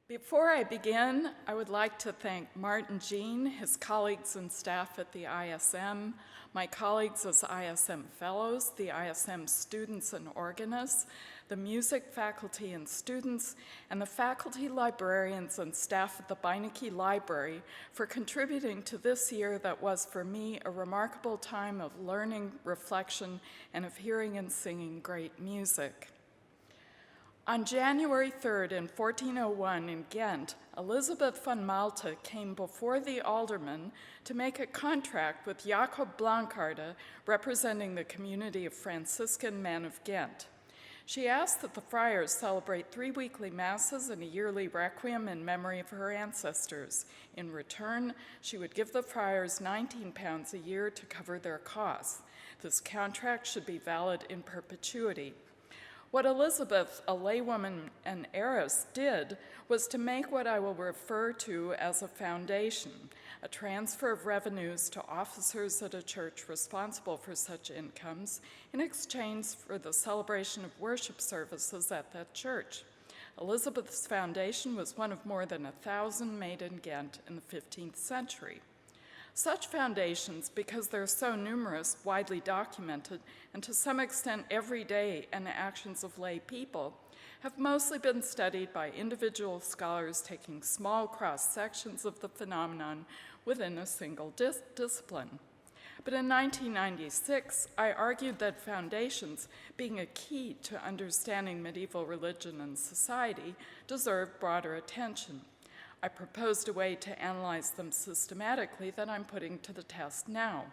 Before I begin, I would like to thank Martin Jean, his colleagues and staff at the ISM, my colleagues as ISM Fellows, the ISM students and organists, the music faculty and students, and the faculty librarians and staff at the Beinecke Library for contributing to this year that was for me a remarkable time of learning, reflection, and of hearing and singing great music. On January 3rd in 1401 in Ghent, Elizabeth van Malta came before the aldermen to make a contract with Jacob Blancarde, representing the community of Franciscan men of Ghent. She asked that the friars celebrate 3 weekly masses and a yearly requiem in memory of her ancestors. In return, she would give the friars £19 a year to cover their costs. This contract should be valid in perpetuity. What Elizabeth, a laywoman and heiress, did was to make what I will refer to as a foundation, a transfer of revenues to officers at a church responsible for such incomes in exchange for the celebration of worship services at that church. Elizabeth's foundation was one of more than 1,000 made in Ghent in the 15th century. Such foundations, because they're so numerous, widely documented, and to some extent everyday in the actions of lay people, have mostly been studied by individual scholars taking small cross-sections of the phenomenon within a single discipline. But in 1996, I argued that foundations, being a key to understanding medieval religion and society, deserved broader attention. I proposed a way to analyze them systematically that I'm putting to the test now.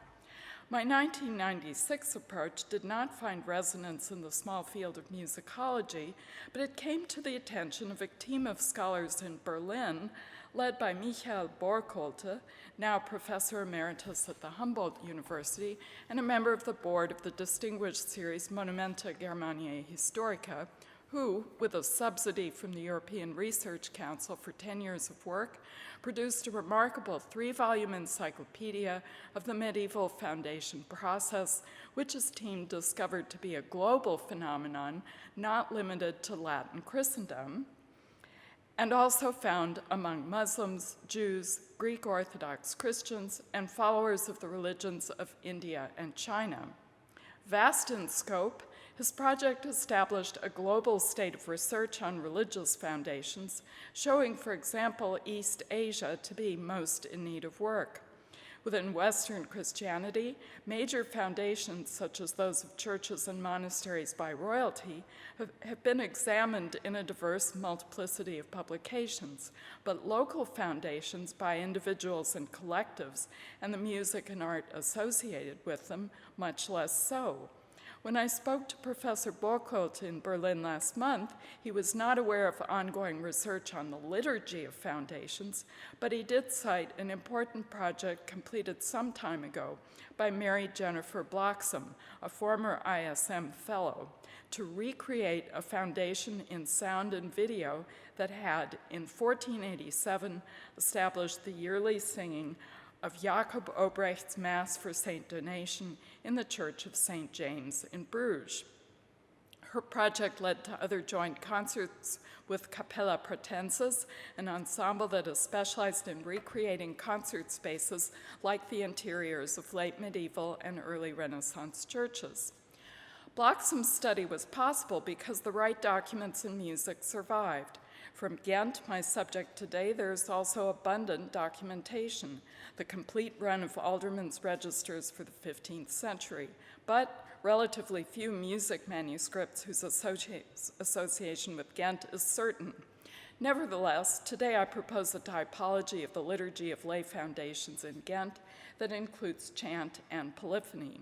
My 1996 approach did not find resonance in the small field of musicology, but it came to the attention of a team of scholars in Berlin, led by Michael Borgolte, now professor emeritus at the Humboldt University and a member of the board of the distinguished series Monumenta Germaniae Historica, who, with a subsidy from the European Research Council for 10 years of work, produced a remarkable 3-volume encyclopedia of the medieval foundation process, which his team discovered to be a global phenomenon not limited to Latin Christendom, and also found among Muslims, Jews, Greek Orthodox Christians, and followers of the religions of India and China. Vast in scope, his project established a global state of research on religious foundations, showing, for example, East Asia to be most in need of work. Within Western Christianity, major foundations, such as those of churches and monasteries by royalty, have been examined in a diverse multiplicity of publications, but local foundations by individuals and collectives, and the music and art associated with them, much less so. When I spoke to Professor Borgolte in Berlin last month, he was not aware of ongoing research on the liturgy of foundations, but he did cite an important project completed some time ago by Mary Jennifer Bloxham, a former ISM fellow, to recreate a foundation in sound and video that had, in 1487, established the yearly singing of Jacob Obrecht's Mass for Saint Donation in the Church of St. James in Bruges. Her project led to other joint concerts with Capella Pratensis, an ensemble that is specialized in recreating concert spaces like the interiors of late medieval and early Renaissance churches. Bloxham's study was possible because the right documents and music survived. From Ghent, my subject today, there is also abundant documentation, the complete run of aldermen's registers for the 15th century, but relatively few music manuscripts whose association with Ghent is certain. Nevertheless, today I propose a typology of the liturgy of lay foundations in Ghent that includes chant and polyphony.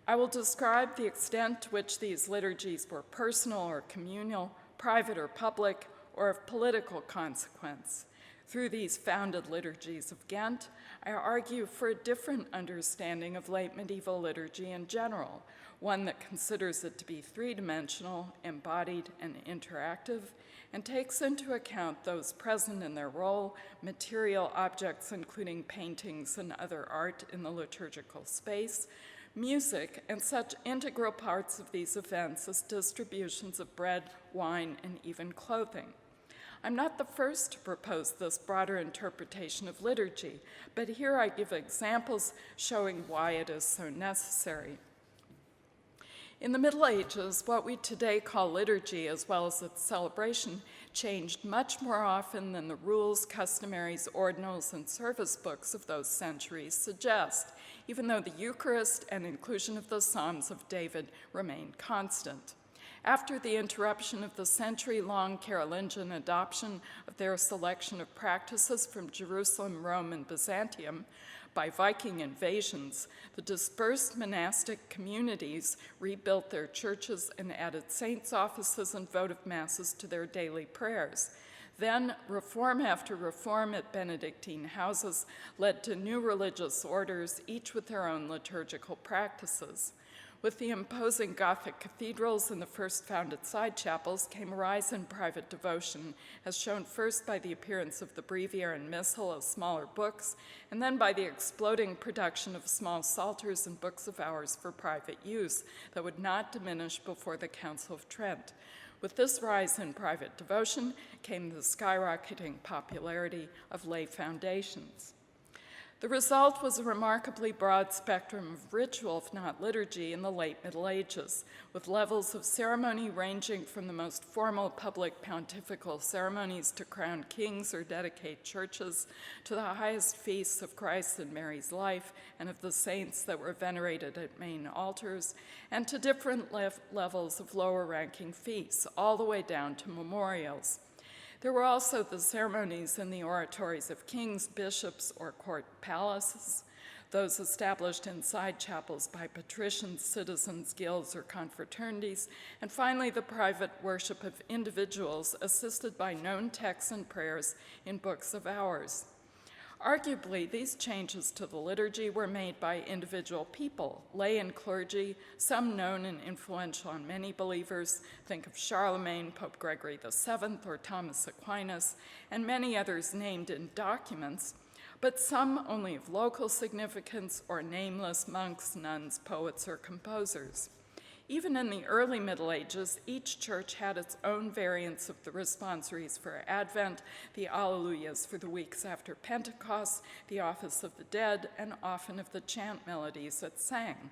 I will describe the extent to which these liturgies were personal or communal, private or public, or of political consequence. Through these founded liturgies of Ghent, I argue for a different understanding of late medieval liturgy in general, one that considers it to be three-dimensional, embodied, and interactive, and takes into account those present in their role, material objects including paintings and other art in the liturgical space, music, and such integral parts of these events as distributions of bread, wine, and even clothing. I'm not the first to propose this broader interpretation of liturgy, but here I give examples showing why it is so necessary. In the Middle Ages, what we today call liturgy, as well as its celebration, changed much more often than the rules, customaries, ordinals, and service books of those centuries suggest, even though the Eucharist and inclusion of the Psalms of David remained constant. After the interruption of the century-long Carolingian adoption of their selection of practices from Jerusalem, Rome, and Byzantium by Viking invasions, the dispersed monastic communities rebuilt their churches and added saints' offices and votive masses to their daily prayers. Then, reform after reform at Benedictine houses led to new religious orders, each with their own liturgical practices. With the imposing Gothic cathedrals and the first founded side chapels came a rise in private devotion, as shown first by the appearance of the breviary and missal as smaller books, and then by the exploding production of small psalters and books of hours for private use that would not diminish before the Council of Trent. With this rise in private devotion came the skyrocketing popularity of lay foundations. The result was a remarkably broad spectrum of ritual, if not liturgy, in the late Middle Ages, with levels of ceremony ranging from the most formal public pontifical ceremonies to crown kings or dedicate churches, to the highest feasts of Christ and Mary's life and of the saints that were venerated at main altars, and to different levels of lower-ranking feasts, all the way down to memorials. There were also the ceremonies in the oratories of kings, bishops, or court palaces, those established in side chapels by patricians, citizens, guilds, or confraternities, and finally the private worship of individuals assisted by known texts and prayers in books of hours. Arguably, these changes to the liturgy were made by individual people, lay and clergy, some known and influential on many believers, think of Charlemagne, Pope Gregory VII, or Thomas Aquinas, and many others named in documents, but some only of local significance or nameless monks, nuns, poets, or composers. Even in the early Middle Ages, each church had its own variants of the responsories for Advent, the Alleluias for the weeks after Pentecost, the Office of the Dead, and often of the chant melodies it sang.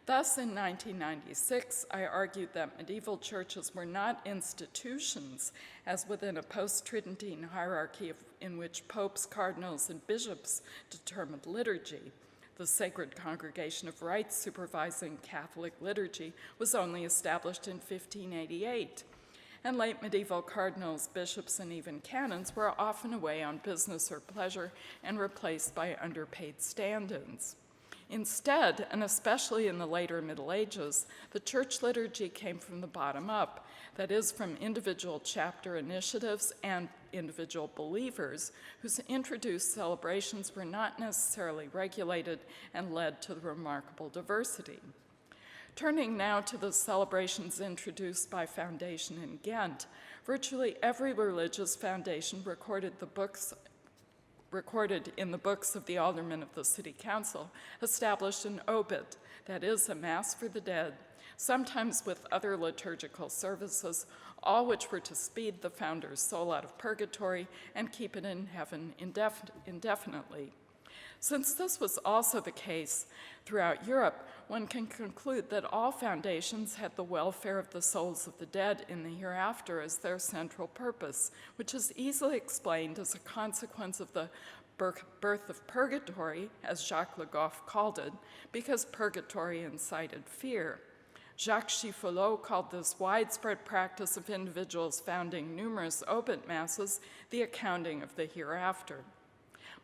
Thus, in 1996, I argued that medieval churches were not institutions, as within a post-Tridentine hierarchy in which popes, cardinals, and bishops determined liturgy. The Sacred Congregation of Rites supervising Catholic liturgy was only established in 1588, and late medieval cardinals, bishops, and even canons were often away on business or pleasure and replaced by underpaid stand-ins. Instead, and especially in the later Middle Ages, the church liturgy came from the bottom up, that is, from individual chapter initiatives and individual believers whose introduced celebrations were not necessarily regulated and led to the remarkable diversity. Turning now to the celebrations introduced by Foundation in Ghent, virtually every religious foundation recorded in the books of the aldermen of the city council established an obit, that is, a mass for the dead, sometimes with other liturgical services, all which were to speed the founder's soul out of purgatory and keep it in heaven indefinitely. Since this was also the case throughout Europe, one can conclude that all foundations had the welfare of the souls of the dead in the hereafter as their central purpose, which is easily explained as a consequence of the birth of purgatory, as Jacques Le Goff called it, because purgatory incited fear. Jacques Haggh-Huglo called this widespread practice of individuals founding numerous obit masses the accounting of the hereafter.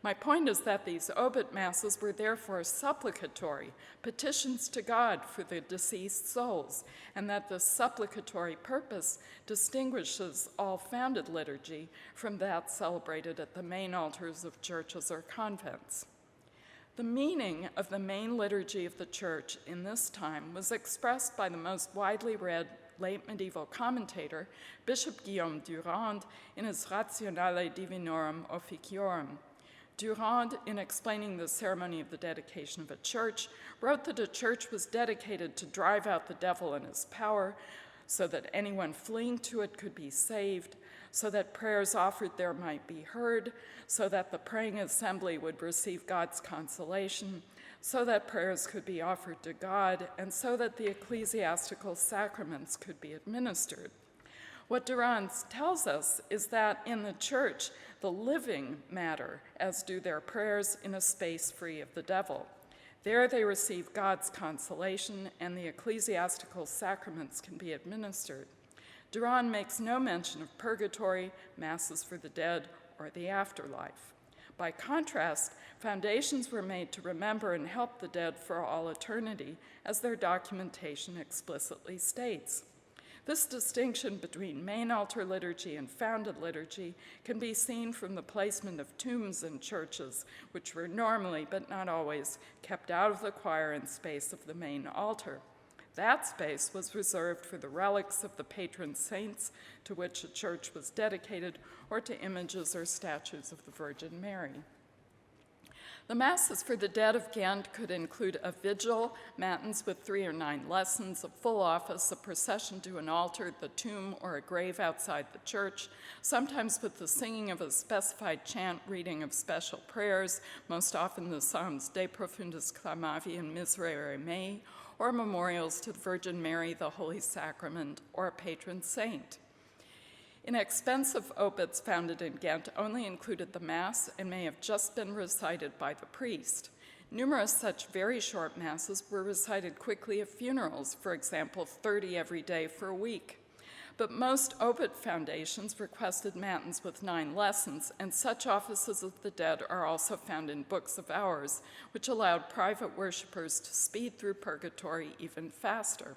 My point is that these obit masses were therefore supplicatory, petitions to God for the deceased souls, and that this supplicatory purpose distinguishes all founded liturgy from that celebrated at the main altars of churches or convents. The meaning of the main liturgy of the church in this time was expressed by the most widely read late medieval commentator, Bishop Guillaume Durand, in his Rationale Divinorum Officiorum. Durand, in explaining the ceremony of the dedication of a church, wrote that a church was dedicated to drive out the devil and his power so that anyone fleeing to it could be saved, so that prayers offered there might be heard, so that the praying assembly would receive God's consolation, so that prayers could be offered to God, and so that the ecclesiastical sacraments could be administered. What Durand tells us is that in the church, the living matter, as do their prayers, in a space free of the devil. There they receive God's consolation, and the ecclesiastical sacraments can be administered. Durand makes no mention of purgatory, masses for the dead, or the afterlife. By contrast, foundations were made to remember and help the dead for all eternity, as their documentation explicitly states. This distinction between main altar liturgy and founded liturgy can be seen from the placement of tombs in churches, which were normally, but not always, kept out of the choir and space of the main altar. That space was reserved for the relics of the patron saints to which a church was dedicated, or to images or statues of the Virgin Mary. The masses for the dead of Ghent could include a vigil, matins with 3 or 9 lessons, a full office, a procession to an altar, the tomb, or a grave outside the church, sometimes with the singing of a specified chant, reading of special prayers, most often the Psalms De Profundis Clamavi and Miserere Mei, or memorials to the Virgin Mary, the Holy Sacrament, or a patron saint. Inexpensive obits founded in Ghent only included the Mass and may have just been recited by the priest. Numerous such very short Masses were recited quickly at funerals, for example, 30 every day for a week. But most obit foundations requested matins with 9 lessons, and such offices of the dead are also found in books of hours, which allowed private worshipers to speed through purgatory even faster.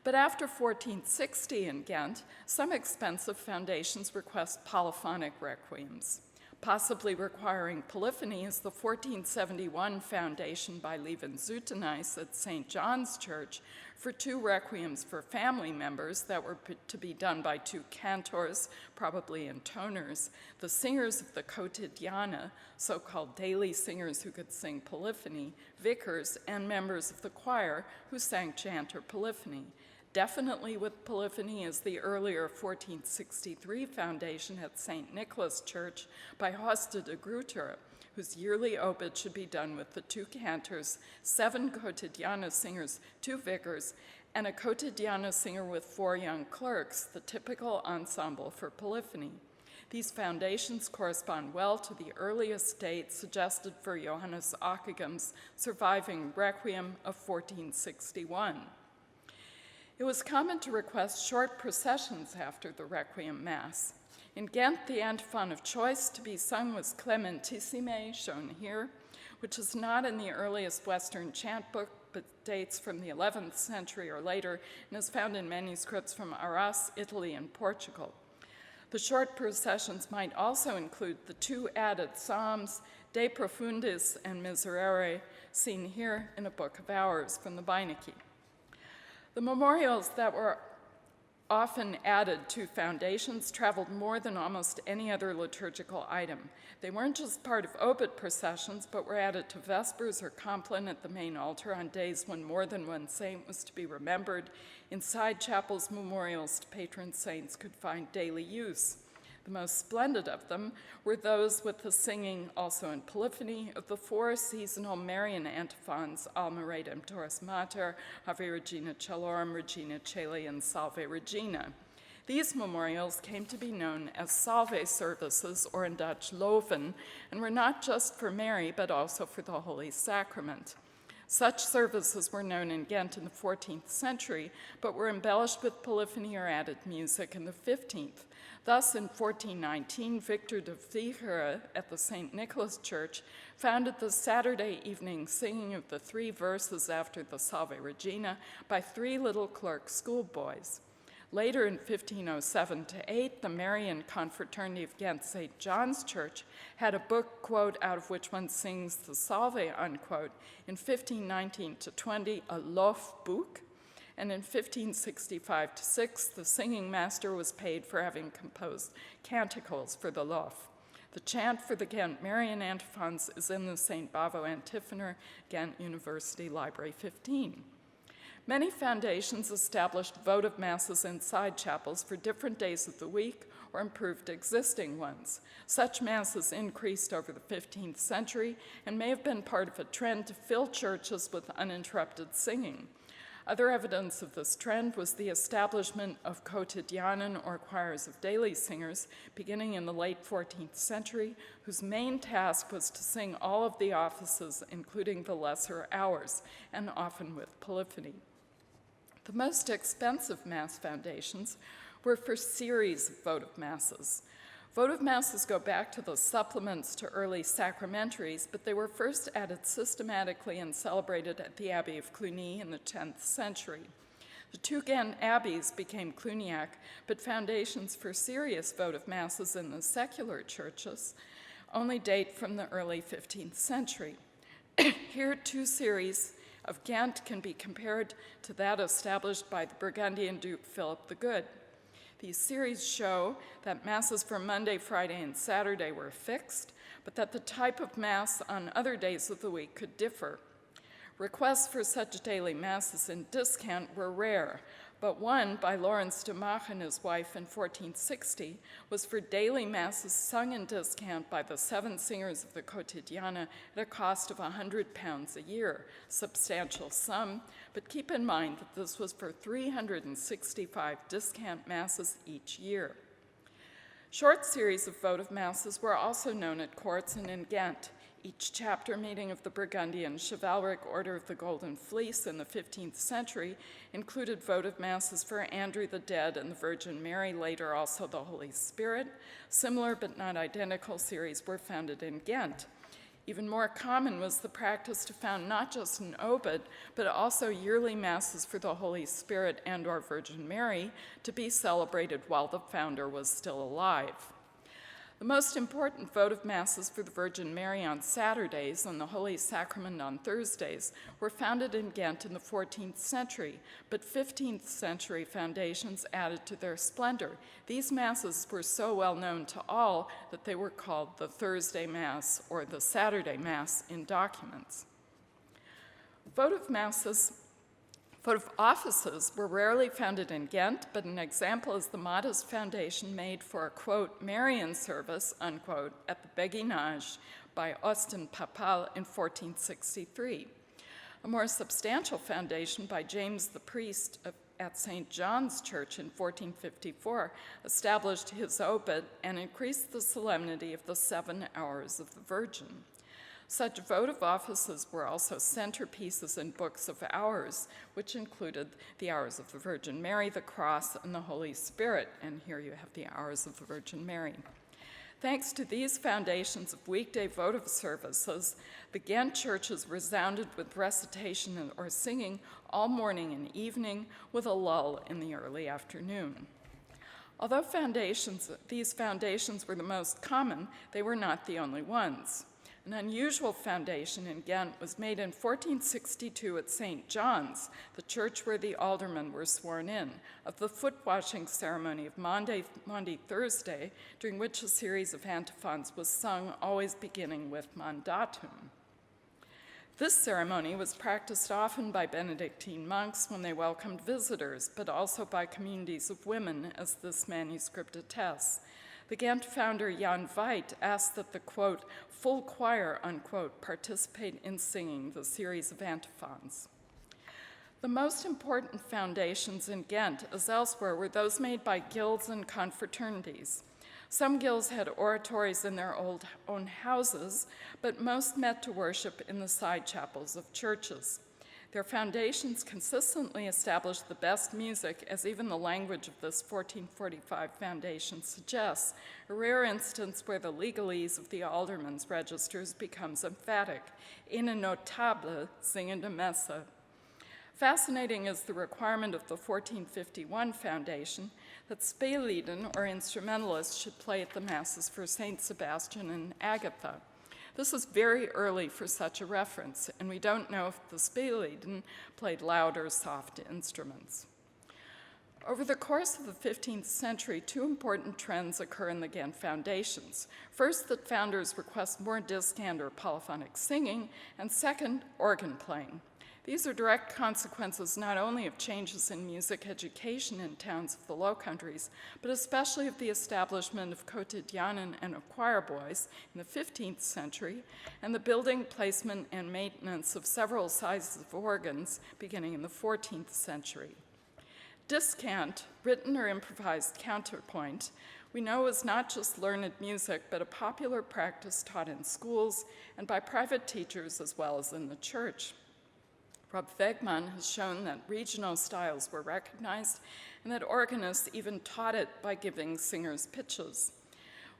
But after 1460 in Ghent, some expensive foundations request polyphonic requiems. Possibly requiring polyphony is the 1471 foundation by Leven-Zuteneis at St. John's Church for 2 requiems for family members that were to be done by 2 cantors, probably intoners, the singers of the quotidiana, so-called daily singers who could sing polyphony, vicars, and members of the choir who sang chant or polyphony. Definitely with polyphony is the earlier 1463 foundation at St. Nicholas Church by Hoste de Gruyter, whose yearly obit should be done with the 2 cantors, 7 quotidiana singers, 2 vicars, and a quotidiana singer with 4 young clerks, the typical ensemble for polyphony. These foundations correspond well to the earliest date suggested for Johannes Ockegham's surviving Requiem of 1461. It was common to request short processions after the Requiem Mass. In Ghent, the antiphon of choice to be sung was Clementissime, shown here, which is not in the earliest Western chant book, but dates from the 11th century or later, and is found in manuscripts from Arras, Italy, and Portugal. The short processions might also include the 2 added psalms, De Profundis and Miserere, seen here in a book of hours from the Beinecke. The memorials that were often added to foundations traveled more than almost any other liturgical item. They weren't just part of obit processions, but were added to vespers or compline at the main altar on days when more than one saint was to be remembered. Inside chapels, memorials to patron saints could find daily use. The most splendid of them were those with the singing, also in polyphony, of the 4 seasonal Marian antiphons, Alma Redemptoris Mater, Ave Regina Celorum, Regina Caeli, and Salve Regina. These memorials came to be known as Salve services, or in Dutch Loven, and were not just for Mary, but also for the Holy Sacrament. Such services were known in Ghent in the 14th century, but were embellished with polyphony or added music in the 15th. Thus, in 1419, Victor de Vliegere at the St. Nicholas Church founded the Saturday evening singing of the 3 verses after the Salve Regina by 3 little clerk schoolboys. Later, in 1507-8, the Marian Confraternity of Ghent St. John's Church had a book, quote, out of which one sings the Salve, unquote. In 1519-20, a Lofboek. And in 1565-6, the singing master was paid for having composed canticles for the Lof. The chant for the Ghent Marian antiphons is in the St. Bavo Antiphonor, Ghent University Library 15. Many foundations established votive masses inside chapels for different days of the week or improved existing ones. Such masses increased over the 15th century and may have been part of a trend to fill churches with uninterrupted singing. Other evidence of this trend was the establishment of quotidianen, or choirs of daily singers, beginning in the late 14th century, whose main task was to sing all of the offices, including the lesser hours, and often with polyphony. The most expensive mass foundations were for series of votive masses. Votive masses go back to the supplements to early sacramentaries, but they were first added systematically and celebrated at the Abbey of Cluny in the 10th century. The two Ghent abbeys became Cluniac, but foundations for serious votive masses in the secular churches only date from the early 15th century. Here, two series of Ghent can be compared to that established by the Burgundian Duke Philip the Good. These series show that masses for Monday, Friday, and Saturday were fixed, but that the type of mass on other days of the week could differ. Requests for such daily masses in discount were rare, but one by Lawrence de Mach and his wife in 1460 was for daily masses sung in discount by the 7 singers of the Quotidiana at a cost of £100 a year, substantial sum, but keep in mind that this was for 365 discount masses each year. Short series of votive masses were also known at courts and in Ghent. Each chapter meeting of the Burgundian chivalric Order of the Golden Fleece in the 15th century included votive masses for Andrew the Dead and the Virgin Mary, later also the Holy Spirit. Similar but not identical series were founded in Ghent. Even more common was the practice to found not just an obit, but also yearly masses for the Holy Spirit and or Virgin Mary to be celebrated while the founder was still alive. The most important votive masses for the Virgin Mary on Saturdays and the Holy Sacrament on Thursdays were founded in Ghent in the 14th century, but 15th century foundations added to their splendor. These masses were so well known to all that they were called the Thursday Mass or the Saturday Mass in documents. Votive offices were rarely founded in Ghent, but an example is the modest foundation made for a, quote, Marian service, unquote, at the Béguinage by Austin Papal in 1463. A more substantial foundation by James the priest at St. John's Church in 1454 established his obit and increased the solemnity of the 7 hours of the Virgin. Such votive offices were also centerpieces in books of hours, which included the hours of the Virgin Mary, the Cross, and the Holy Spirit. And here you have the hours of the Virgin Mary. Thanks to these foundations of weekday votive services, the Ghent churches resounded with recitation or singing all morning and evening, with a lull in the early afternoon. Although these foundations were the most common, they were not the only ones. An unusual foundation in Ghent was made in 1462 at St. John's, the church where the aldermen were sworn in, of the footwashing ceremony of Maundy Thursday, during which a series of antiphons was sung, always beginning with Mandatum. This ceremony was practiced often by Benedictine monks when they welcomed visitors, but also by communities of women, as this manuscript attests. The Ghent founder Jan Veit asked that the, quote, full choir, unquote, participate in singing the series of antiphons. The most important foundations in Ghent, as elsewhere, were those made by guilds and confraternities. Some guilds had oratories in their own houses, but most met to worship in the side chapels of churches. Their foundations consistently established the best music, as even the language of this 1445 foundation suggests, a rare instance where the legalese of the aldermen's registers becomes emphatic. In notable singende Messe. Fascinating is the requirement of the 1451 foundation that speellieden, or instrumentalists, should play at the masses for St. Sebastian and Agatha. This is very early for such a reference, and we don't know if the speellieden played loud or soft instruments. Over the course of the 15th century, two important trends occur in the Ghent foundations. First, that founders request more discant or polyphonic singing, and second, organ playing. These are direct consequences not only of changes in music education in towns of the Low Countries, but especially of the establishment of quotidianen and of choir boys in the 15th century, and the building, placement, and maintenance of several sizes of organs beginning in the 14th century. Discant, written or improvised counterpoint, we know is not just learned music, but a popular practice taught in schools and by private teachers as well as in the church. Rob Wegman has shown that regional styles were recognized and that organists even taught it by giving singers pitches.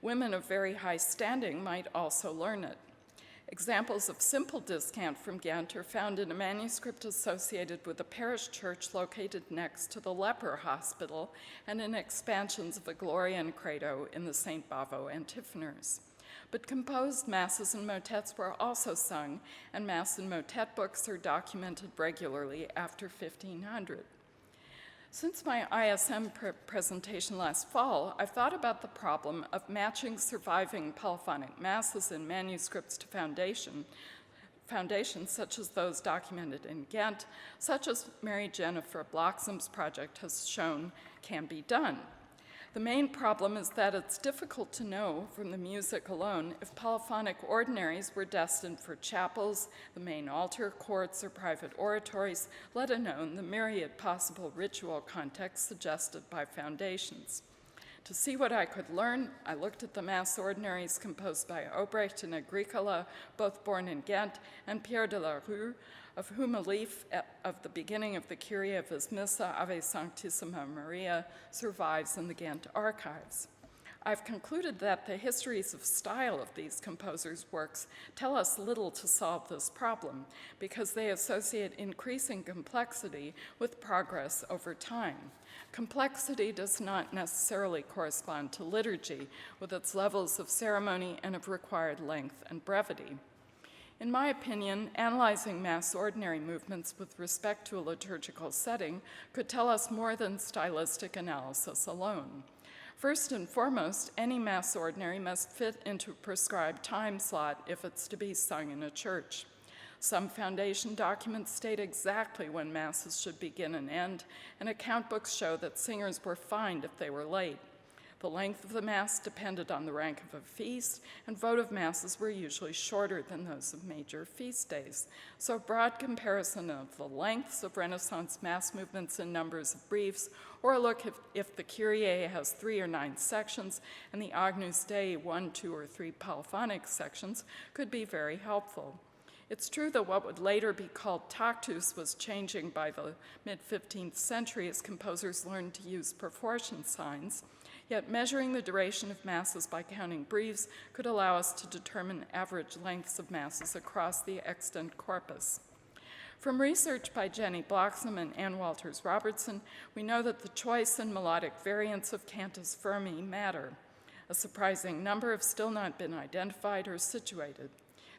Women of very high standing might also learn it. Examples of simple discant from Ghent are found in a manuscript associated with a parish church located next to the leper hospital and in expansions of a Gloria and Credo in the St. Bavo antiphoners. But composed masses and motets were also sung, and mass and motet books are documented regularly after 1500. Since my ISM presentation last fall, I've thought about the problem of matching surviving polyphonic masses in manuscripts to foundations such as those documented in Ghent, such as Mary Jennifer Bloxam's project has shown can be done. The main problem is that it's difficult to know from the music alone if polyphonic ordinaries were destined for chapels, the main altar, courts, or private oratories, let alone the myriad possible ritual contexts suggested by foundations. To see what I could learn, I looked at the mass ordinaries composed by Obrecht and Agricola, both born in Ghent, and Pierre de la Rue, of whom a leaf of the beginning of the Kyrie of his Missa Ave Sanctissima Maria survives in the Ghent archives. I've concluded that the histories of style of these composers' works tell us little to solve this problem because they associate increasing complexity with progress over time. Complexity does not necessarily correspond to liturgy with its levels of ceremony and of required length and brevity. In my opinion, analyzing mass ordinary movements with respect to a liturgical setting could tell us more than stylistic analysis alone. First and foremost, any mass ordinary must fit into a prescribed time slot if it's to be sung in a church. Some foundation documents state exactly when masses should begin and end, and account books show that singers were fined if they were late. The length of the mass depended on the rank of a feast, and votive masses were usually shorter than those of major feast days. So a broad comparison of the lengths of Renaissance mass movements in numbers of briefs, or a look if the Kyrie has 3 or 9 sections and the Agnus Dei 1, 2, or 3 polyphonic sections could be very helpful. It's true that what would later be called tactus was changing by the mid-15th century as composers learned to use proportion signs. Yet measuring the duration of masses by counting briefs could allow us to determine average lengths of masses across the extant corpus. From research by Jenny Bloxam and Ann Walters-Robertson, we know that the choice and melodic variants of cantus firmi matter. A surprising number have still not been identified or situated.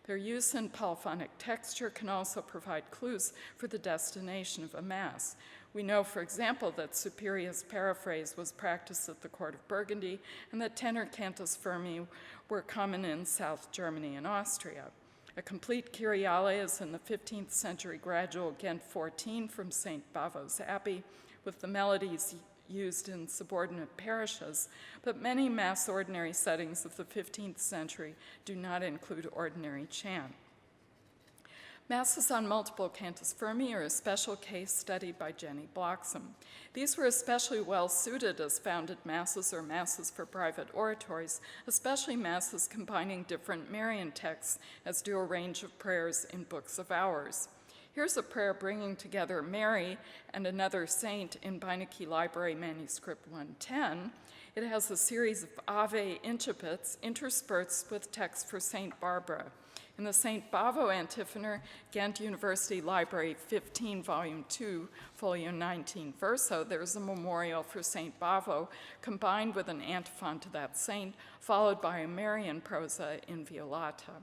Their use in polyphonic texture can also provide clues for the destination of a mass. We know, for example, that Superior's paraphrase was practiced at the court of Burgundy and that tenor cantus firmi were common in South Germany and Austria. A complete Kyriale is in the 15th century gradual Ghent 14 from St. Bavo's Abbey, with the melodies used in subordinate parishes, but many mass ordinary settings of the 15th century do not include ordinary chant. Masses on multiple cantus firmi are a special case studied by Jenny Bloxam. These were especially well suited as founded masses or masses for private oratories, especially masses combining different Marian texts, as do a range of prayers in books of hours. Here's a prayer bringing together Mary and another saint in Beinecke Library manuscript 110. It has a series of Ave incipits interspersed with text for St. Barbara. In the St. Bavo antiphoner, Ghent University Library 15, Volume 2, Folio 19 verso, there's a memorial for St. Bavo combined with an antiphon to that saint, followed by a Marian prosa in Violata.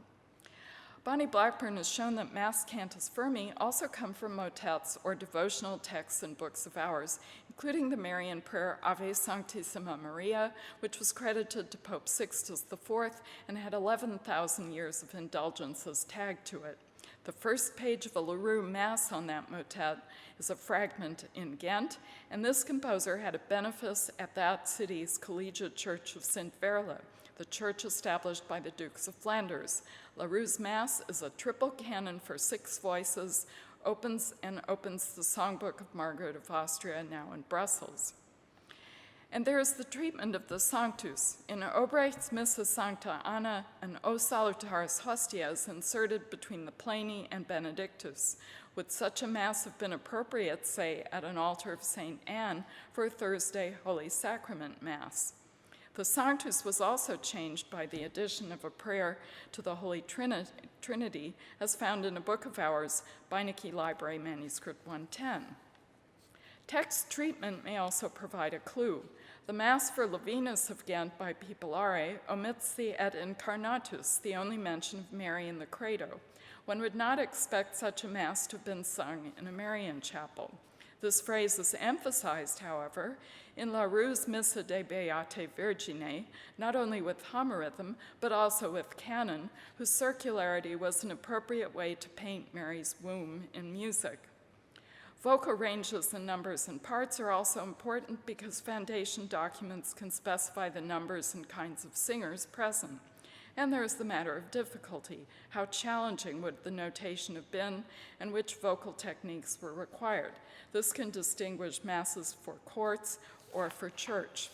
Bonnie Blackburn has shown that mass cantus firmi also come from motets or devotional texts in books of hours, including the Marian prayer Ave Sanctissima Maria, which was credited to Pope Sixtus IV and had 11,000 years of indulgences tagged to it. The first page of a Leroux Mass on that motet is a fragment in Ghent, and this composer had a benefice at that city's collegiate church of St. Verle, the church established by the Dukes of Flanders. Leroux's Mass is a triple canon for 6 voices, opens the Songbook of Margaret of Austria, now in Brussels. And there is the treatment of the Sanctus. In Obrecht's Missa Sancta Anna, an O Salutaris Hostia is inserted between the Pleni and Benedictus. Would such a Mass have been appropriate, say, at an altar of St. Anne for a Thursday Holy Sacrament Mass? The Sanctus was also changed by the addition of a prayer to the Holy Trinity, as found in a book of Hours, Beinecke Library, manuscript 110. Text treatment may also provide a clue. The Mass for Levinus of Ghent by Pipolare omits the Et Incarnatus, the only mention of Mary in the Credo. One would not expect such a Mass to have been sung in a Marian chapel. This phrase is emphasized, however, in Leroux's Missa de beate virginis, not only with homorhythm, but also with canon, whose circularity was an appropriate way to paint Mary's womb in music. Vocal ranges and numbers and parts are also important because foundation documents can specify the numbers and kinds of singers present. And there is the matter of difficulty. How challenging would the notation have been, and which vocal techniques were required? This can distinguish masses for courts or for church.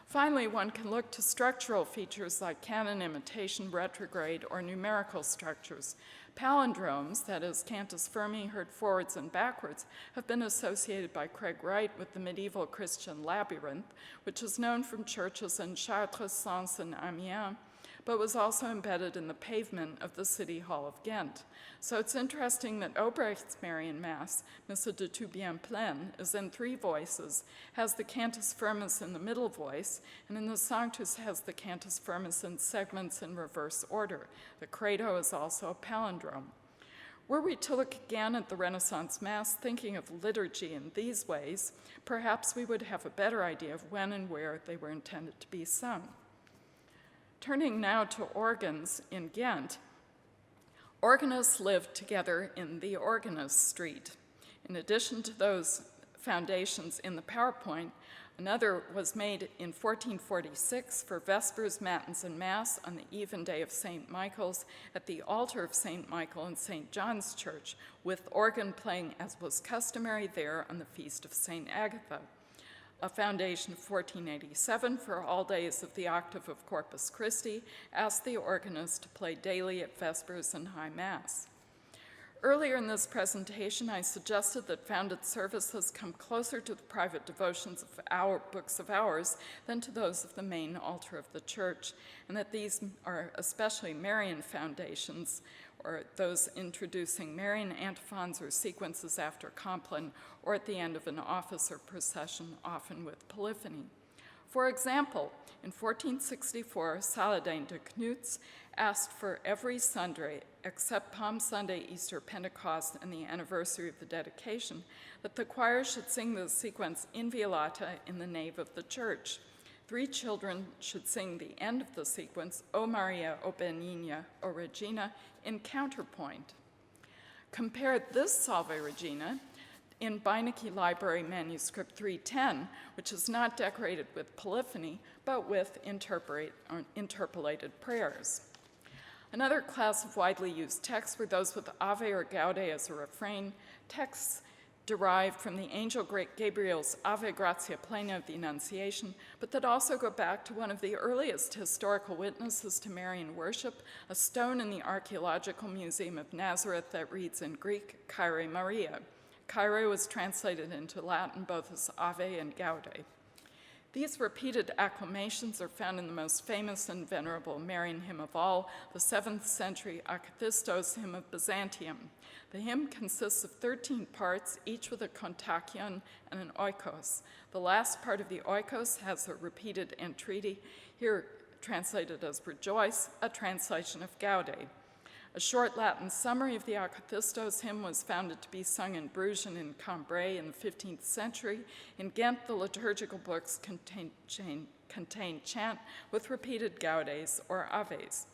Finally, one can look to structural features like canon imitation, retrograde, or numerical structures. Palindromes, that is, cantus firmi heard forwards and backwards, have been associated by Craig Wright with the medieval Christian labyrinth, which is known from churches in Chartres, Sens, and Amiens, but was also embedded in the pavement of the City Hall of Ghent. So it's interesting that Obrecht's Marian Mass, Missa de tout bien plein, is in 3 voices, has the cantus firmus in the middle voice, and in the Sanctus has the cantus firmus in segments in reverse order. The Credo is also a palindrome. Were we to look again at the Renaissance Mass, thinking of liturgy in these ways, perhaps we would have a better idea of when and where they were intended to be sung. Turning now to organs in Ghent, organists lived together in the Organist Street. In addition to those foundations in the PowerPoint, another was made in 1446 for Vespers, Matins, and Mass on the even day of St. Michael's at the altar of St. Michael in St. John's Church, with organ playing as was customary there on the feast of St. Agatha. A foundation of 1487 for all days of the octave of Corpus Christi asked the organist to play daily at Vespers and High Mass. Earlier in this presentation, I suggested that founded services come closer to the private devotions of our books of hours than to those of the main altar of the church, and that these are especially Marian foundations, or those introducing Marian antiphons or sequences after Compline, or at the end of an office or procession, often with polyphony. For example, in 1464, Saladin de Knutz asked for every Sunday, except Palm Sunday, Easter, Pentecost, and the anniversary of the dedication, that the choir should sing the sequence Inviolata in the nave of the church. 3 children should sing the end of the sequence, O Maria, O Benigna, O Regina, in counterpoint. Compare this Salve Regina in Beinecke Library manuscript 310, which is not decorated with polyphony, but with interpolated prayers. Another class of widely used texts were those with Ave or Gaude as a refrain, texts derived from the angel Gabriel's Ave Gratia Plena of the Annunciation, but that also go back to one of the earliest historical witnesses to Marian worship, a stone in the Archaeological Museum of Nazareth that reads in Greek, Kyrie Maria. Kyrie was translated into Latin both as Ave and Gaude. These repeated acclamations are found in the most famous and venerable Marian hymn of all, the 7th century Akathistos hymn of Byzantium. The hymn consists of 13 parts, each with a kontakion and an oikos. The last part of the oikos has a repeated entreaty, here translated as rejoice, a translation of Gaude. A short Latin summary of the Akathistos hymn was founded to be sung in Bruges and in Cambrai in the 15th century. In Ghent, the liturgical books contain chant with repeated Gaudes or Aves.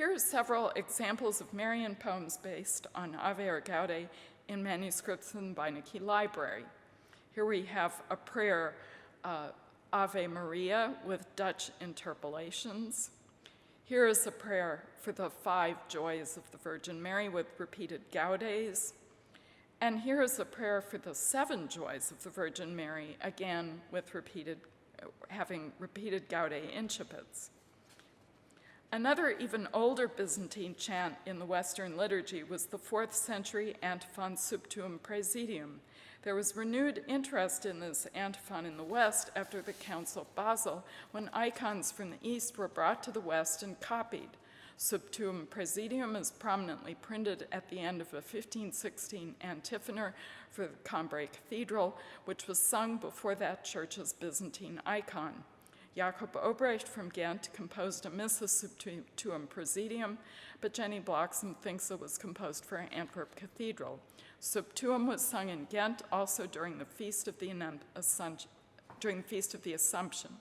Here are several examples of Marian poems based on Ave or Gaude in manuscripts in the Beinecke Library. Here we have a prayer, Ave Maria, with Dutch interpolations. Here is a prayer for the 5 joys of the Virgin Mary with repeated Gaudes. And here is a prayer for the 7 joys of the Virgin Mary, again with having repeated Gaude incipits. Another even older Byzantine chant in the Western liturgy was the 4th century antiphon Sub tuum praesidium. There was renewed interest in this antiphon in the West after the Council of Basel, when icons from the East were brought to the West and copied. Sub tuum praesidium is prominently printed at the end of a 1516 antiphonor for the Cambrai Cathedral, which was sung before that church's Byzantine icon. Jacob Obrecht from Ghent composed a Missa Sub tuum praesidium, but Jenny Bloxam thinks it was composed for Antwerp Cathedral. Sub tuum was sung in Ghent also during the Feast of the Assumption.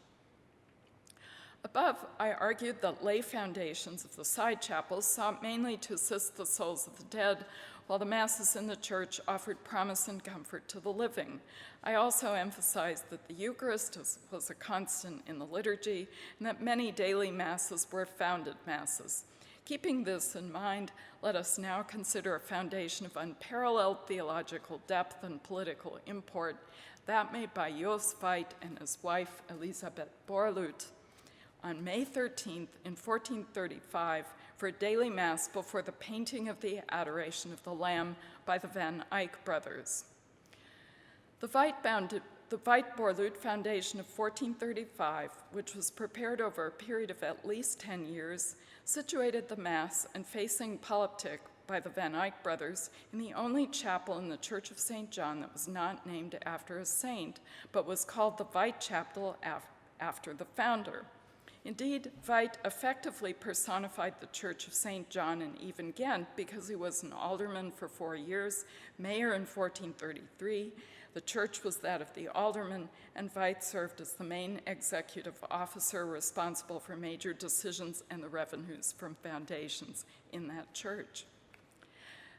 Above, I argued that lay foundations of the side chapels sought mainly to assist the souls of the dead, while the masses in the church offered promise and comfort to the living. I also emphasized that the Eucharist was a constant in the liturgy, and that many daily masses were founded masses. Keeping this in mind, let us now consider a foundation of unparalleled theological depth and political import, that made by Jos Veit and his wife, Elisabeth Borluut, on May 13th in 1435 for a daily mass before the painting of the Adoration of the Lamb by the Van Eyck brothers. The Veit-Borluut Foundation of 1435, which was prepared over a period of at least 10 years, situated the Mass and facing Polyptych by the Van Eyck brothers in the only chapel in the Church of St. John that was not named after a saint, but was called the Veit Chapel after the founder. Indeed, Veit effectively personified the Church of St. John and even Ghent because he was an alderman for 4 years, mayor in 1433. The church was that of the alderman, and Veit served as the main executive officer responsible for major decisions and the revenues from foundations in that church.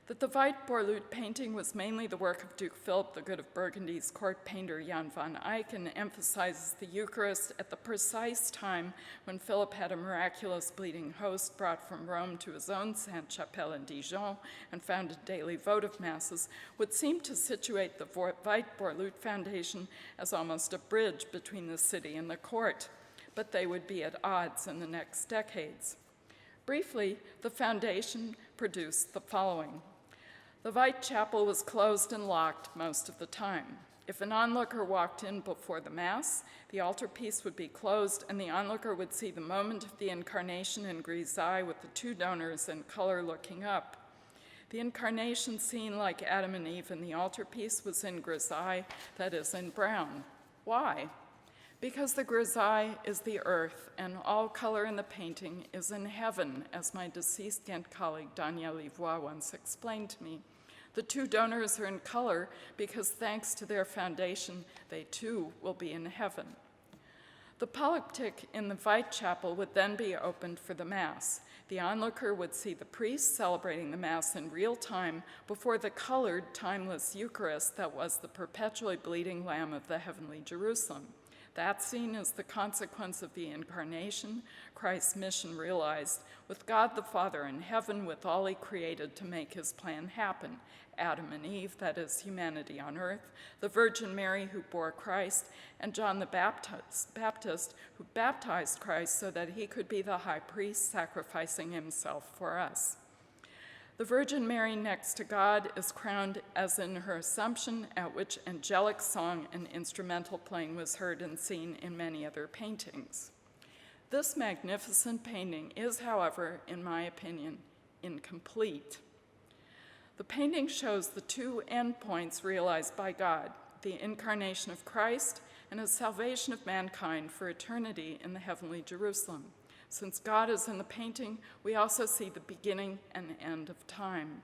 That the Veit-Borluut painting was mainly the work of Duke Philip the Good of Burgundy's court painter Jan van Eyck and emphasizes the Eucharist at the precise time when Philip had a miraculous bleeding host brought from Rome to his own Sainte-Chapelle in Dijon and founded daily votive masses, would seem to situate the Veit-Borluut Foundation as almost a bridge between the city and the court, but they would be at odds in the next decades. Briefly, the foundation produced the following. The Veit Chapel was closed and locked most of the time. If an onlooker walked in before the Mass, the altarpiece would be closed and the onlooker would see the moment of the Incarnation in grisaille with the 2 donors in color looking up. The Incarnation scene, like Adam and Eve in the altarpiece, was in grisaille, that is, in brown. Why? Because the grisaille is the earth, and all color in the painting is in heaven, as my deceased Ghent colleague Daniel Livois once explained to me. The 2 donors are in color because thanks to their foundation, they too will be in heaven. The polyptych in the Veit Chapel would then be opened for the Mass. The onlooker would see the priest celebrating the Mass in real time before the colored, timeless Eucharist that was the perpetually bleeding Lamb of the heavenly Jerusalem. That scene is the consequence of the Incarnation, Christ's mission realized, with God the Father in heaven with all he created to make his plan happen. Adam and Eve, that is humanity on earth, the Virgin Mary who bore Christ, and John the Baptist who baptized Christ so that he could be the high priest sacrificing himself for us. The Virgin Mary next to God is crowned as in her Assumption, at which angelic song and instrumental playing was heard and seen in many other paintings. This magnificent painting is, however, in my opinion, incomplete. The painting shows the 2 endpoints realized by God, the incarnation of Christ and his salvation of mankind for eternity in the heavenly Jerusalem. Since God is in the painting, we also see the beginning and end of time.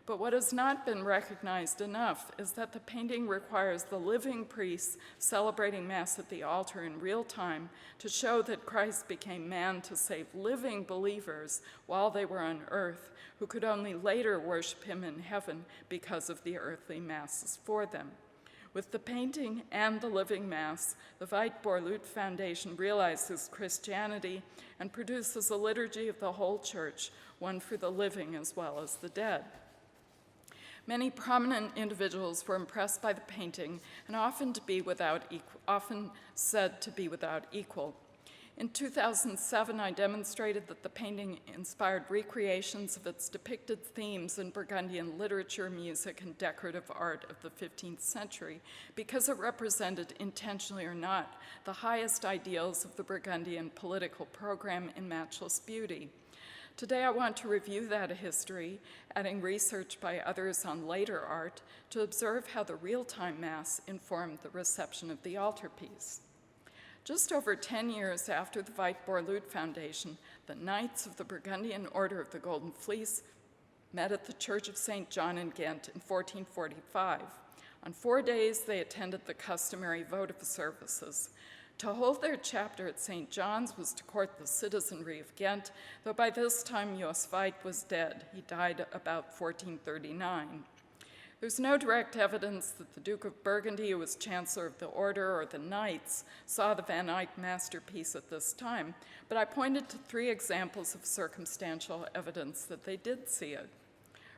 But what has not been recognized enough is that the painting requires the living priests celebrating Mass at the altar in real time to show that Christ became man to save living believers while they were on earth, who could only later worship him in heaven because of the earthly Masses for them. With the painting and the living Mass, the Veit-Borluth Foundation realizes Christianity and produces a liturgy of the whole Church, one for the living as well as the dead. Many prominent individuals were impressed by the painting and often said to be without equal. In 2007, I demonstrated that the painting inspired recreations of its depicted themes in Burgundian literature, music, and decorative art of the 15th century because it represented, intentionally or not, the highest ideals of the Burgundian political program in matchless beauty. Today I want to review that history, adding research by others on later art to observe how the real-time Mass informed the reception of the altarpiece. Just over 10 years after the Veit-Borluth Foundation, the Knights of the Burgundian Order of the Golden Fleece met at the Church of St. John in Ghent in 1445. On 4 days, they attended the customary votive services. To hold their chapter at St. John's was to court the citizenry of Ghent, though by this time Jos Veit was dead. He died about 1439. There's no direct evidence that the Duke of Burgundy, who was Chancellor of the Order, or the Knights, saw the Van Eyck masterpiece at this time, but I pointed to 3 examples of circumstantial evidence that they did see it.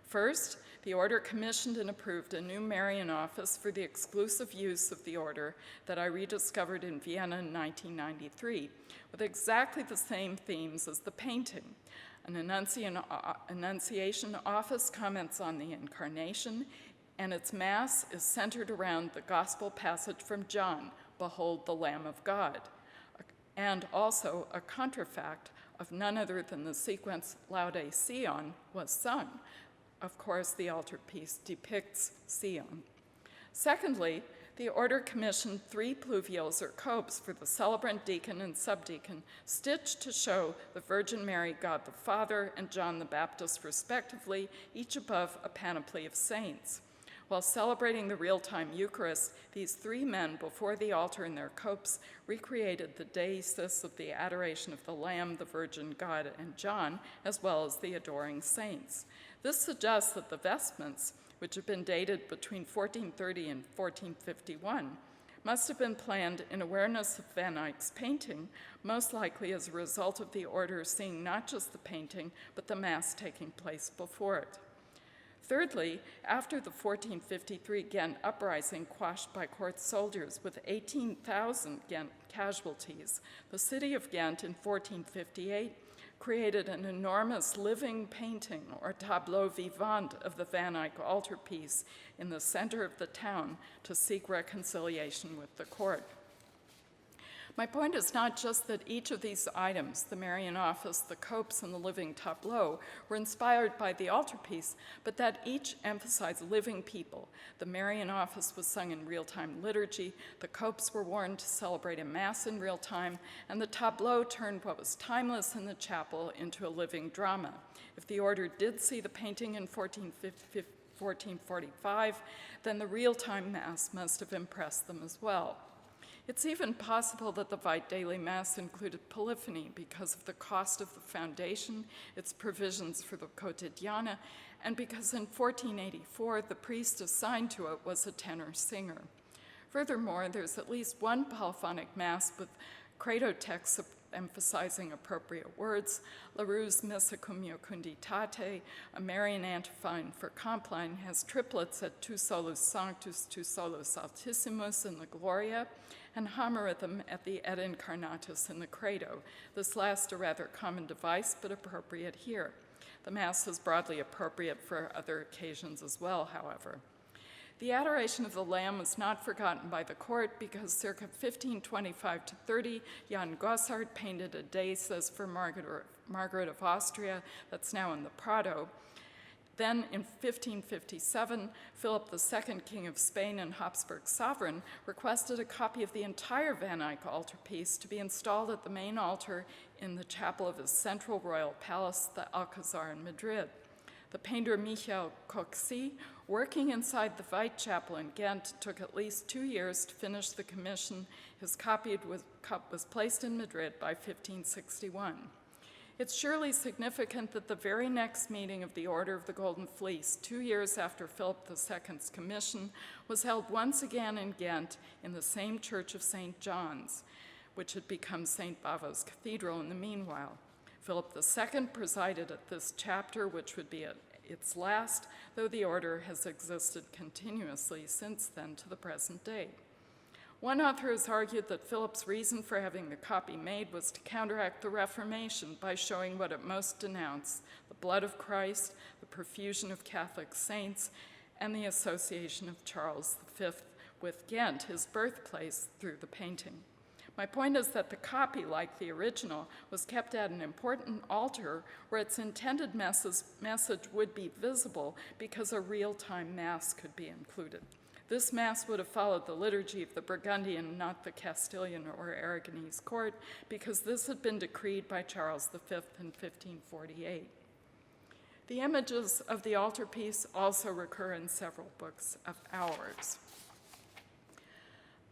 First, the Order commissioned and approved a new Marian office for the exclusive use of the Order that I rediscovered in Vienna in 1993, with exactly the same themes as the painting. An Annunciation office comments on the Incarnation, and its Mass is centered around the Gospel passage from John, "Behold the Lamb of God," and also a contrafact of none other than the sequence "Laude Sion" was sung. Of course, the altarpiece depicts Sion. Secondly, the Order commissioned 3 pluvials or copes for the celebrant deacon and subdeacon, stitched to show the Virgin Mary, God the Father, and John the Baptist, respectively, each above a panoply of saints. While celebrating the real-time Eucharist, these 3 men before the altar in their copes recreated the deices of the Adoration of the Lamb, the Virgin, God, and John, as well as the adoring saints. This suggests that the vestments, which have been dated between 1430 and 1451, must have been planned in awareness of Van Eyck's painting, most likely as a result of the Order seeing not just the painting, but the Mass taking place before it. Thirdly, after the 1453 Ghent uprising quashed by court soldiers with 18,000 Ghent casualties, the city of Ghent in 1458 created an enormous living painting, or tableau vivant, of the Van Eyck altarpiece in the center of the town to seek reconciliation with the court. My point is not just that each of these items, the Marian office, the copes, and the living tableau, were inspired by the altarpiece, but that each emphasized living people. The Marian office was sung in real-time liturgy, the copes were worn to celebrate a Mass in real time, and the tableau turned what was timeless in the chapel into a living drama. If the Order did see the painting in 1445, then the real-time Mass must have impressed them as well. It's even possible that the Veit daily Mass included polyphony because of the cost of the foundation, its provisions for the quotidiana, and because in 1484 the priest assigned to it was a tenor singer. Furthermore, there's at least one polyphonic Mass with credo texts emphasizing appropriate words. Laroux's Missa cum Iucunditate, a Marian antiphon for Compline, has triplets at Tu solus sanctus, Tu solus altissimus in the Gloria, and homorythm at the Et Incarnatus in the Credo. This last a rather common device, but appropriate here. The Mass is broadly appropriate for other occasions as well, however. The Adoration of the Lamb was not forgotten by the court because circa 1525 to 30, Jan Gossard painted a deices for Margaret of Austria that's now in the Prado. Then in 1557, Philip II, King of Spain and Habsburg sovereign, requested a copy of the entire Van Eyck altarpiece to be installed at the main altar in the chapel of his central royal palace, the Alcazar in Madrid. The painter Michael Coxey, working inside the Whitechapel in Ghent, took at least 2 years to finish the commission. His copy was placed in Madrid by 1561. It's surely significant that the very next meeting of the Order of the Golden Fleece, 2 years after Philip II's commission, was held once again in Ghent in the same Church of St. John's, which had become St. Bavo's Cathedral in the meanwhile. Philip II presided at this chapter, which would be its last, though the order has existed continuously since then to the present day. One author has argued that Philip's reason for having the copy made was to counteract the Reformation by showing what it most denounced: the blood of Christ, the profusion of Catholic saints, and the association of Charles V with Ghent, his birthplace, through the painting. My point is that the copy, like the original, was kept at an important altar where its intended message would be visible because a real-time Mass could be included. This Mass would have followed the liturgy of the Burgundian, not the Castilian or Aragonese court, because this had been decreed by Charles V in 1548. The images of the altarpiece also recur in several books of hours.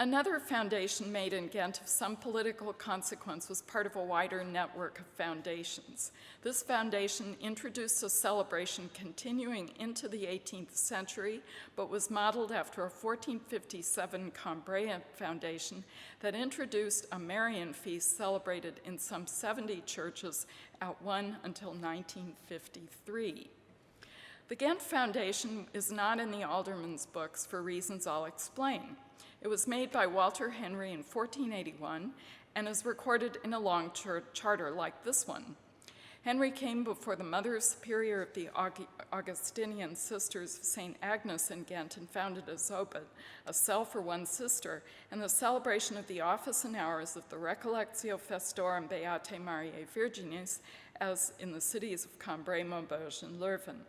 Another foundation made in Ghent of some political consequence was part of a wider network of foundations. This foundation introduced a celebration continuing into the 18th century, but was modeled after a 1457 Cambrai foundation that introduced a Marian feast celebrated in some 70 churches at one until 1953. The Ghent Foundation is not in the alderman's books for reasons I'll explain. It was made by Walter Henry in 1481 and is recorded in a long charter like this one. Henry came before the Mother Superior of the Augustinian Sisters of St. Agnes in Ghent and founded a zobit, a cell for one sister, and the celebration of the office and hours of the Recollectio, festorum, beate Mariae virginis, as in the cities of Cambrai, Maubeuge, and Leuven.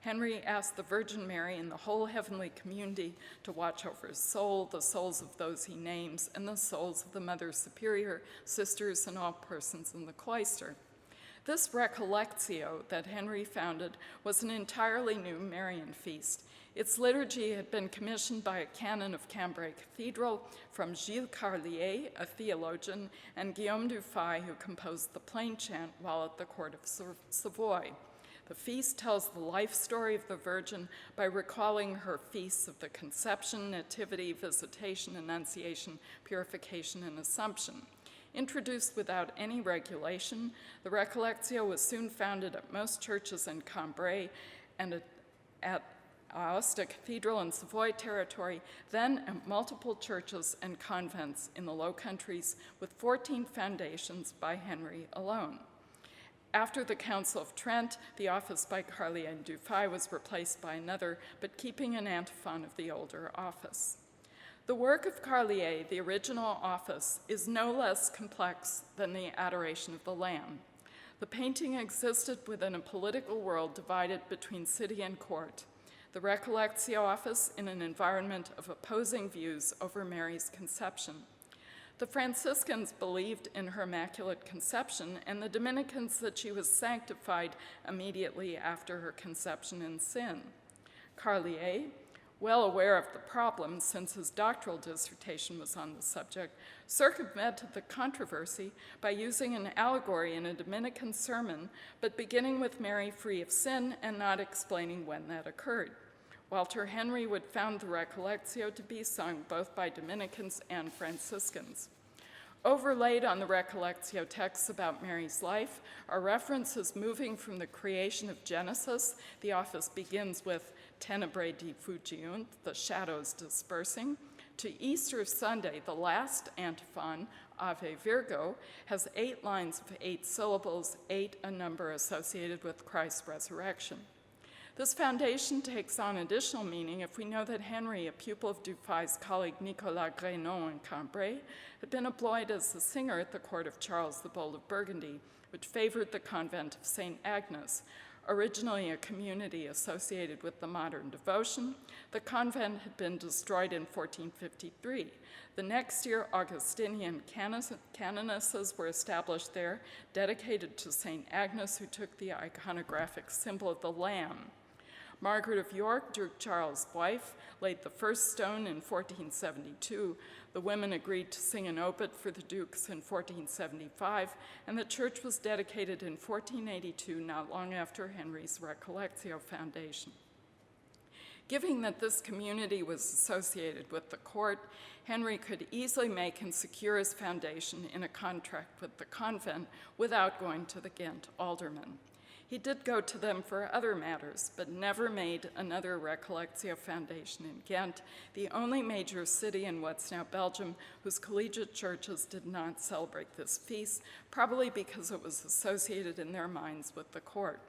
Henry asked the Virgin Mary and the whole heavenly community to watch over his soul, the souls of those he names, and the souls of the Mother Superior, sisters, and all persons in the cloister. This Recollectio that Henry founded was an entirely new Marian feast. Its liturgy had been commissioned by a canon of Cambrai Cathedral from Gilles Carlier, a theologian, and Guillaume Dufay, who composed the plain chant while at the court of Savoy. The feast tells the life story of the Virgin by recalling her feasts of the Conception, Nativity, Visitation, Annunciation, Purification, and Assumption. Introduced without any regulation, the Recollectio was soon founded at most churches in Cambrai and at Aosta Cathedral in Savoy territory, then at multiple churches and convents in the Low Countries, with 14 foundations by Henry alone. After the Council of Trent, the office by Carlier and Dufay was replaced by another, but keeping an antiphon of the older office. The work of Carlier, the original office, is no less complex than the Adoration of the Lamb. The painting existed within a political world divided between city and court. The Recollectio office in an environment of opposing views over Mary's conception. The Franciscans believed in her Immaculate Conception, and the Dominicans that she was sanctified immediately after her conception in sin. Carlier, well aware of the problem since his doctoral dissertation was on the subject, circumvented the controversy by using an allegory in a Dominican sermon, but beginning with Mary free of sin and not explaining when that occurred. Walter Henry would found the Recollectio to be sung both by Dominicans and Franciscans. Overlaid on the Recollectio texts about Mary's life are references moving from the creation of Genesis. The office begins with Tenebrae diffugiunt, the shadows dispersing, to Easter Sunday. The last antiphon, Ave Virgo, has 8 lines of 8 syllables, 8 a number associated with Christ's resurrection. This foundation takes on additional meaning if we know that Henry, a pupil of Dufay's colleague Nicolas Grenon in Cambrai, had been employed as a singer at the court of Charles the Bold of Burgundy, which favored the convent of St. Agnes. Originally a community associated with the modern devotion, the convent had been destroyed in 1453. The next year, Augustinian canonesses were established there, dedicated to St. Agnes, who took the iconographic symbol of the Lamb. Margaret of York, Duke Charles' wife, laid the first stone in 1472. The women agreed to sing an obit for the dukes in 1475, and the church was dedicated in 1482, not long after Henry's Recollectio foundation. Given that this community was associated with the court, Henry could easily make and secure his foundation in a contract with the convent without going to the Ghent aldermen. He did go to them for other matters, but never made another Recollectio foundation in Ghent, the only major city in what's now Belgium whose collegiate churches did not celebrate this feast, probably because it was associated in their minds with the court.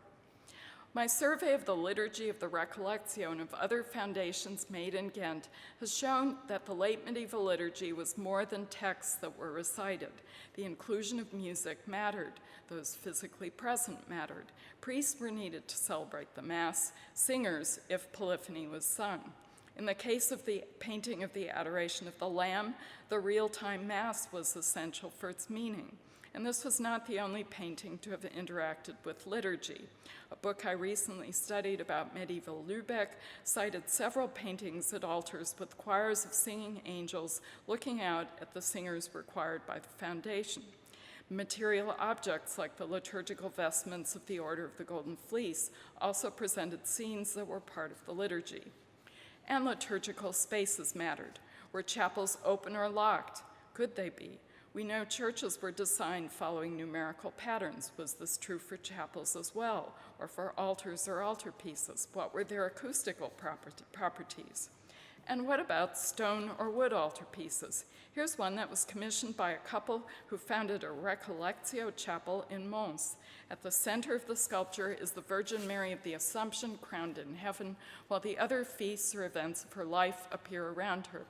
My survey of the liturgy of the Recollectio and of other foundations made in Ghent has shown that the late medieval liturgy was more than texts that were recited. The inclusion of music mattered. Those physically present mattered. Priests were needed to celebrate the Mass, singers if polyphony was sung. In the case of the painting of the Adoration of the Lamb, the real-time Mass was essential for its meaning. And this was not the only painting to have interacted with liturgy. A book I recently studied about medieval Lübeck cited several paintings at altars with choirs of singing angels looking out at the singers required by the foundation. Material objects like the liturgical vestments of the Order of the Golden Fleece also presented scenes that were part of the liturgy. And liturgical spaces mattered. Were chapels open or locked? Could they be? We know churches were designed following numerical patterns. Was this true for chapels as well, or for altars or altarpieces? What were their acoustical properties? And what about stone or wood altarpieces? Here's one that was commissioned by a couple who founded a Recollectio chapel in Mons. At the center of the sculpture is the Virgin Mary of the Assumption crowned in heaven, while the other feasts or events of her life appear around her.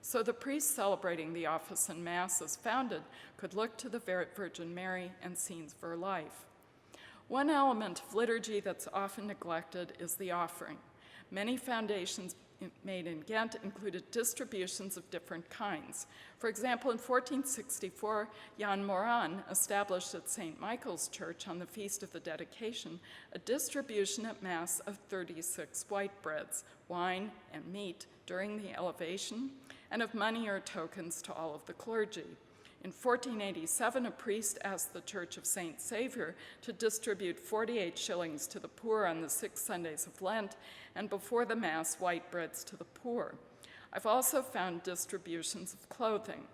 So the priest celebrating the office and Mass as founded could look to the Virgin Mary and scenes of her life. One element of liturgy that's often neglected is the offering. Many foundations made in Ghent included distributions of different kinds. For example, in 1464, Jan Moran established at St. Michael's Church on the Feast of the Dedication a distribution at Mass of 36 white breads, wine, and meat during the elevation, and of money or tokens to all of the clergy. In 1487, a priest asked the Church of St. Saviour to distribute 48 shillings to the poor on the 6 Sundays of Lent, and before the Mass, white breads to the poor. I've also found distributions of clothing.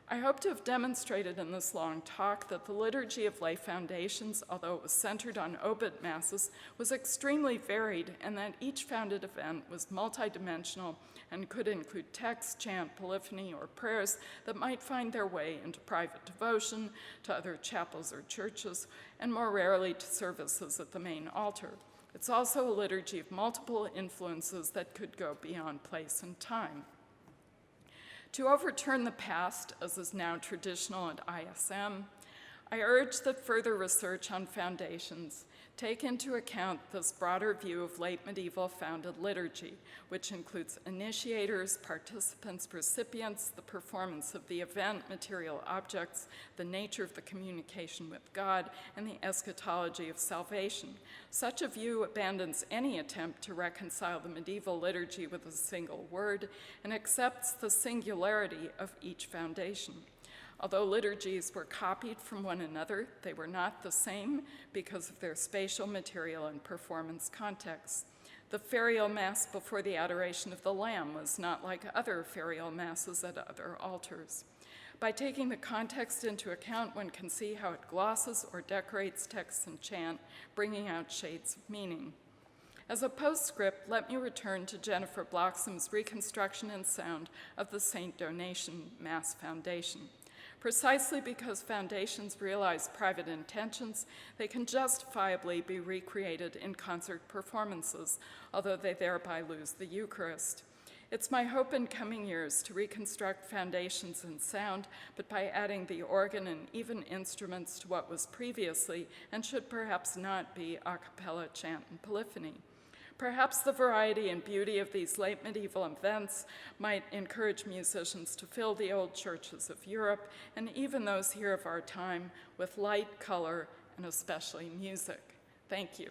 I hope to have demonstrated in this long talk that the liturgy of lay foundations, although it was centered on obit masses, was extremely varied, and that each founded event was multidimensional and could include text, chant, polyphony, or prayers that might find their way into private devotion, to other chapels or churches, and more rarely to services at the main altar. It's also a liturgy of multiple influences that could go beyond place and time. To overturn the past, as is now traditional at ISM, I urge that further research on foundations take into account this broader view of late medieval founded liturgy, which includes initiators, participants, recipients, the performance of the event, material objects, the nature of the communication with God, and the eschatology of salvation. Such a view abandons any attempt to reconcile the medieval liturgy with a single word and accepts the singularity of each foundation. Although liturgies were copied from one another, they were not the same because of their spatial, material, and performance contexts. The ferial Mass before the Adoration of the Lamb was not like other ferial Masses at other altars. By taking the context into account, one can see how it glosses or decorates texts and chant, bringing out shades of meaning. As a postscript, let me return to Jennifer Bloxham's reconstruction and sound of the Saint Donation Mass Foundation. Precisely because foundations realize private intentions, they can justifiably be recreated in concert performances, although they thereby lose the Eucharist. It's my hope in coming years to reconstruct foundations in sound, but by adding the organ and even instruments to what was previously and should perhaps not be a cappella chant and polyphony. Perhaps the variety and beauty of these late medieval events might encourage musicians to fill the old churches of Europe, and even those here of our time, with light, color, and especially music. Thank you.